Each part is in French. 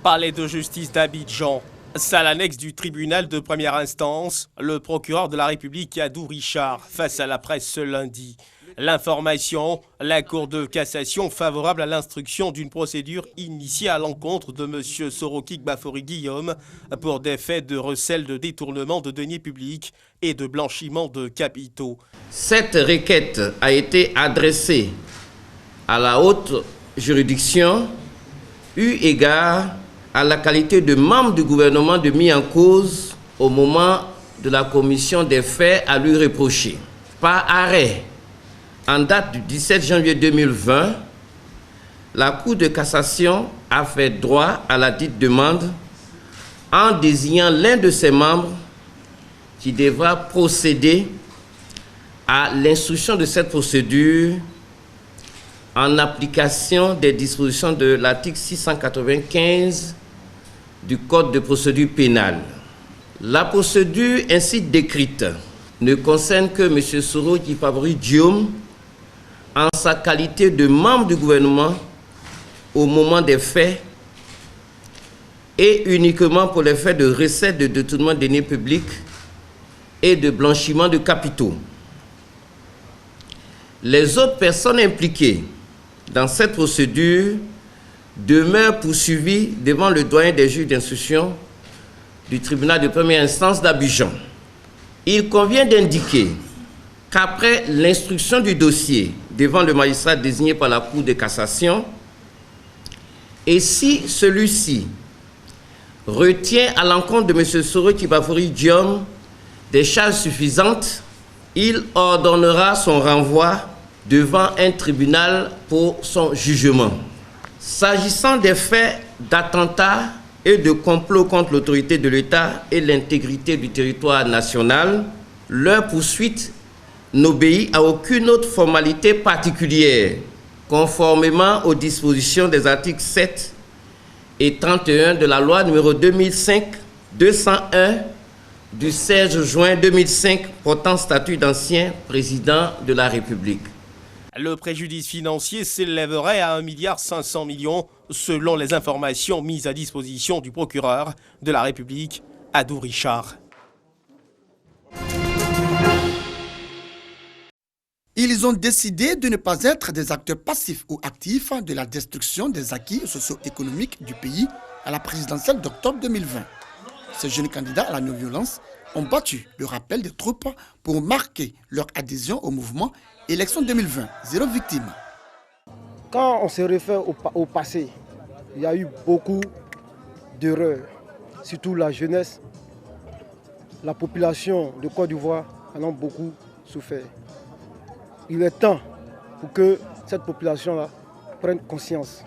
Palais de justice d'Abidjan, salle annexe du tribunal de première instance, le procureur de la République Adou Richard face à la presse ce lundi. L'information, la Cour de cassation favorable à l'instruction d'une procédure initiée à l'encontre de M. Soroki Gbafori Guillaume pour des faits de recel de détournement de deniers publics et de blanchiment de capitaux. Cette requête a été adressée à la haute juridiction eu égard à la qualité de membre du gouvernement de mis en cause au moment de la commission des faits à lui reprocher. Par arrêt, en date du 17 janvier 2020, la Cour de cassation a fait droit à la dite demande en désignant l'un de ses membres qui devra procéder à l'instruction de cette procédure en application des dispositions de l'article 695 du Code de procédure pénale. La procédure ainsi décrite ne concerne que M. Soroki Gbafori Guillaume en sa qualité de membre du gouvernement au moment des faits et uniquement pour les faits de recel de détournement de deniers publics et de blanchiment de capitaux. Les autres personnes impliquées dans cette procédure demeure poursuivi devant le doyen des juges d'instruction du tribunal de première instance d'Abidjan. Il convient d'indiquer qu'après l'instruction du dossier devant le magistrat désigné par la Cour de cassation, et si celui-ci retient à l'encontre de M. Soroki Gbafori Guillaume des charges suffisantes, il ordonnera son renvoi devant un tribunal pour son jugement. S'agissant des faits d'attentat et de complot contre l'autorité de l'État et l'intégrité du territoire national, leur poursuite n'obéit à aucune autre formalité particulière, conformément aux dispositions des articles 7 et 31 de la loi numéro 2005-201 du 16 juin 2005 portant statut d'ancien président de la République. Le préjudice financier s'élèverait à 1,5 milliard selon les informations mises à disposition du procureur de la République, Adou Richard. Ils ont décidé de ne pas être des acteurs passifs ou actifs de la destruction des acquis socio-économiques du pays à la présidentielle d'octobre 2020. Ces jeunes candidats à la non-violence ont battu le rappel des troupes pour marquer leur adhésion au mouvement Élection 2020, 0 victime. Quand on se réfère au passé, il y a eu beaucoup d'erreurs, surtout la jeunesse, la population de Côte d'Ivoire en a beaucoup souffert. Il est temps pour que cette population-là prenne conscience.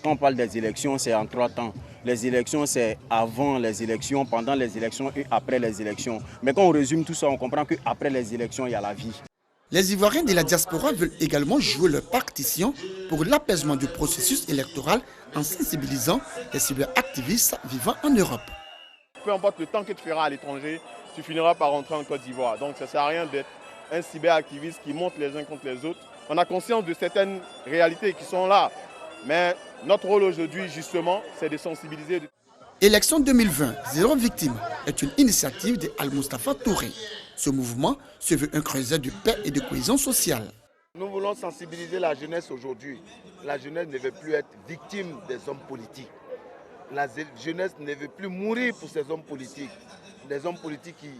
Quand on parle des élections, c'est en 3 temps. Les élections, c'est avant les élections, pendant les élections et après les élections. Mais quand on résume tout ça, on comprend qu'après les élections, il y a la vie. Les Ivoiriens de la diaspora veulent également jouer leur partition pour l'apaisement du processus électoral en sensibilisant les cyberactivistes vivant en Europe. Peu importe le temps que tu feras à l'étranger, tu finiras par rentrer en Côte d'Ivoire. Donc ça ne sert à rien d'être un cyberactiviste qui monte les uns contre les autres. On a conscience de certaines réalités qui sont là. Mais notre rôle aujourd'hui, justement, c'est de sensibiliser. Élection 2020, 0 victime est une initiative de Al-Mustafa Touré. Ce mouvement se veut un creuset de paix et de cohésion sociale. Nous voulons sensibiliser la jeunesse aujourd'hui. La jeunesse ne veut plus être victime des hommes politiques. La jeunesse ne veut plus mourir pour ces hommes politiques. Des hommes politiques qui,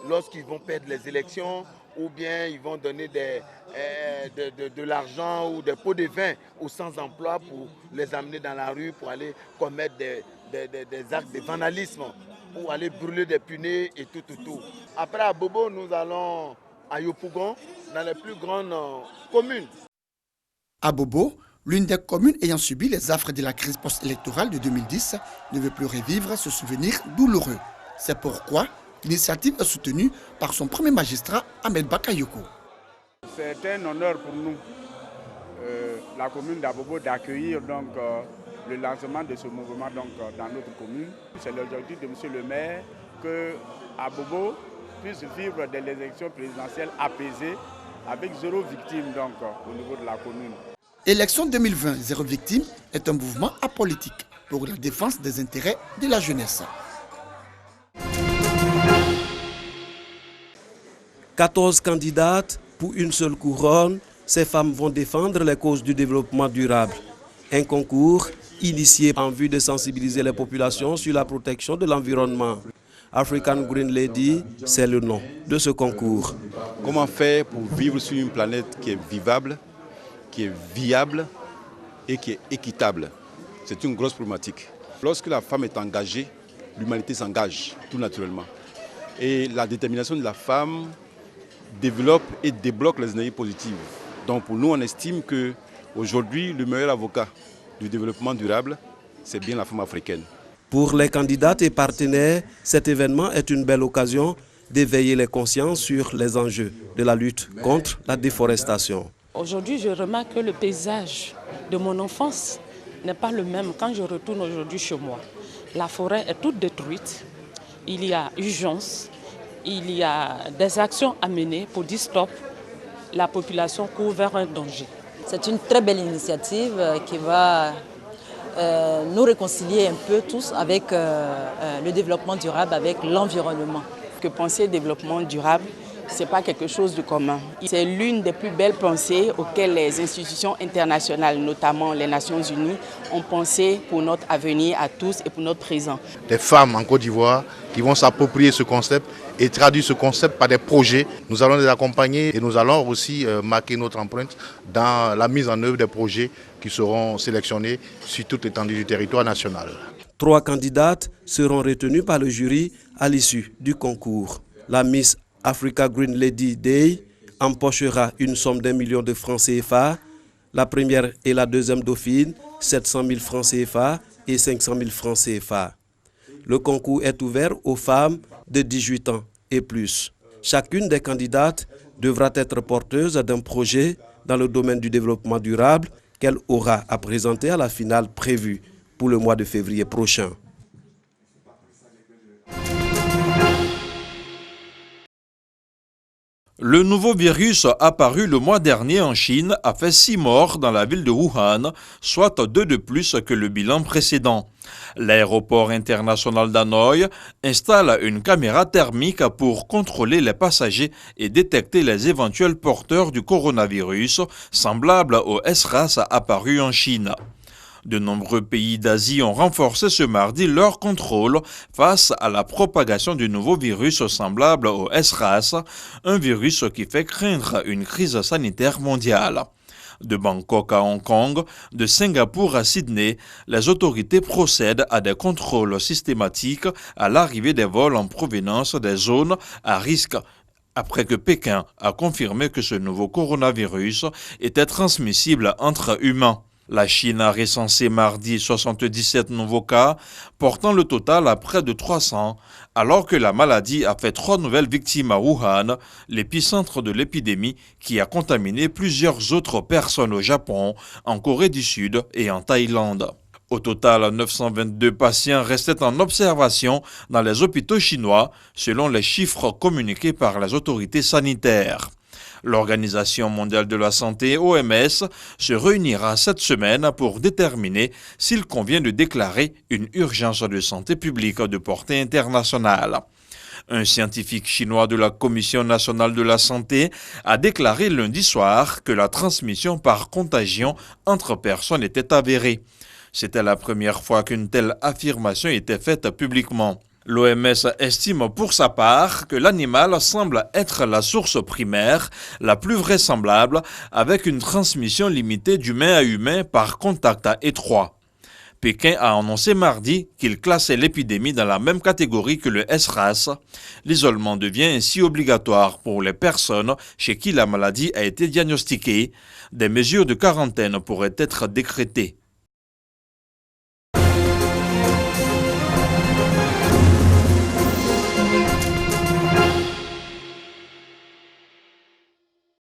lorsqu'ils vont perdre les élections, ou bien ils vont donner de l'argent ou des pots de vin aux sans-emploi pour les amener dans la rue, pour aller commettre des actes de vandalisme, pour aller brûler des punais et tout. Après à Bobo, nous allons à Yopougon, dans les plus grandes communes. À Bobo, l'une des communes ayant subi les affres de la crise post-électorale de 2010, ne veut plus revivre ce souvenir douloureux. C'est pourquoi l'initiative est soutenue par son premier magistrat, Ahmed Bakayoko. C'est un honneur pour nous, la commune d'Abobo, d'accueillir le lancement de ce mouvement dans notre commune. C'est l'objectif de M. le maire que Abobo puisse vivre des élections présidentielles apaisées avec 0 victime au niveau de la commune. Élection 2020, 0 victime est un mouvement apolitique. pour la défense des intérêts de la jeunesse. 14 candidates pour une seule couronne, ces femmes vont défendre les causes du développement durable. Un concours initié en vue de sensibiliser les populations sur la protection de l'environnement. African Green Lady, c'est le nom de ce concours. Comment faire pour vivre sur une planète qui est vivable, qui est viable et qui est équitable? C'est une grosse problématique. Lorsque la femme est engagée, l'humanité s'engage tout naturellement. Et la détermination de la femme développe et débloque les énergies positives. Donc pour nous, on estime qu'aujourd'hui, le meilleur avocat du développement durable, c'est bien la femme africaine. Pour les candidates et partenaires, cet événement est une belle occasion d'éveiller les consciences sur les enjeux de la lutte contre la déforestation. Aujourd'hui, je remarque que le paysage de mon enfance n'est pas le même quand je retourne aujourd'hui chez moi. La forêt est toute détruite, il y a urgence, il y a des actions à mener pour dire stop, la population court vers un danger. C'est une très belle initiative qui va nous réconcilier un peu tous avec le développement durable, avec l'environnement. Que penser développement durable, ce n'est pas quelque chose de commun. C'est l'une des plus belles pensées auxquelles les institutions internationales, notamment les Nations Unies, ont pensé pour notre avenir à tous et pour notre présent. Des femmes en Côte d'Ivoire qui vont s'approprier ce concept et traduire ce concept par des projets. Nous allons les accompagner et nous allons aussi marquer notre empreinte dans la mise en œuvre des projets qui seront sélectionnés sur toute l'étendue du territoire national. 3 candidates seront retenues par le jury à l'issue du concours. La Miss Africa Green Lady Day empochera une somme d'1 million de francs CFA. La première et la deuxième dauphine, 700 000 francs CFA et 500 000 francs CFA. Le concours est ouvert aux femmes de 18 ans et plus. Chacune des candidates devra être porteuse d'un projet dans le domaine du développement durable qu'elle aura à présenter à la finale prévue pour le mois de février prochain. Le nouveau virus apparu le mois dernier en Chine a fait 6 morts dans la ville de Wuhan, soit 2 de plus que le bilan précédent. L'aéroport international d'Hanoï installe une caméra thermique pour contrôler les passagers et détecter les éventuels porteurs du coronavirus, semblable au SRAS apparu en Chine. De nombreux pays d'Asie ont renforcé ce mardi leur contrôle face à la propagation du nouveau virus semblable au SRAS, un virus qui fait craindre une crise sanitaire mondiale. De Bangkok à Hong Kong, de Singapour à Sydney, les autorités procèdent à des contrôles systématiques à l'arrivée des vols en provenance des zones à risque, après que Pékin a confirmé que ce nouveau coronavirus était transmissible entre humains. La Chine a recensé mardi 77 nouveaux cas, portant le total à près de 300, alors que la maladie a fait 3 nouvelles victimes à Wuhan, l'épicentre de l'épidémie qui a contaminé plusieurs autres personnes au Japon, en Corée du Sud et en Thaïlande. Au total, 922 patients restaient en observation dans les hôpitaux chinois, selon les chiffres communiqués par les autorités sanitaires. L'Organisation mondiale de la santé, OMS, se réunira cette semaine pour déterminer s'il convient de déclarer une urgence de santé publique de portée internationale. Un scientifique chinois de la Commission nationale de la santé a déclaré lundi soir que la transmission par contagion entre personnes était avérée. C'était la première fois qu'une telle affirmation était faite publiquement. L'OMS estime pour sa part que l'animal semble être la source primaire, la plus vraisemblable, avec une transmission limitée d'humain à humain par contact étroit. Pékin a annoncé mardi qu'il classait l'épidémie dans la même catégorie que le SRAS. L'isolement devient ainsi obligatoire pour les personnes chez qui la maladie a été diagnostiquée. Des mesures de quarantaine pourraient être décrétées.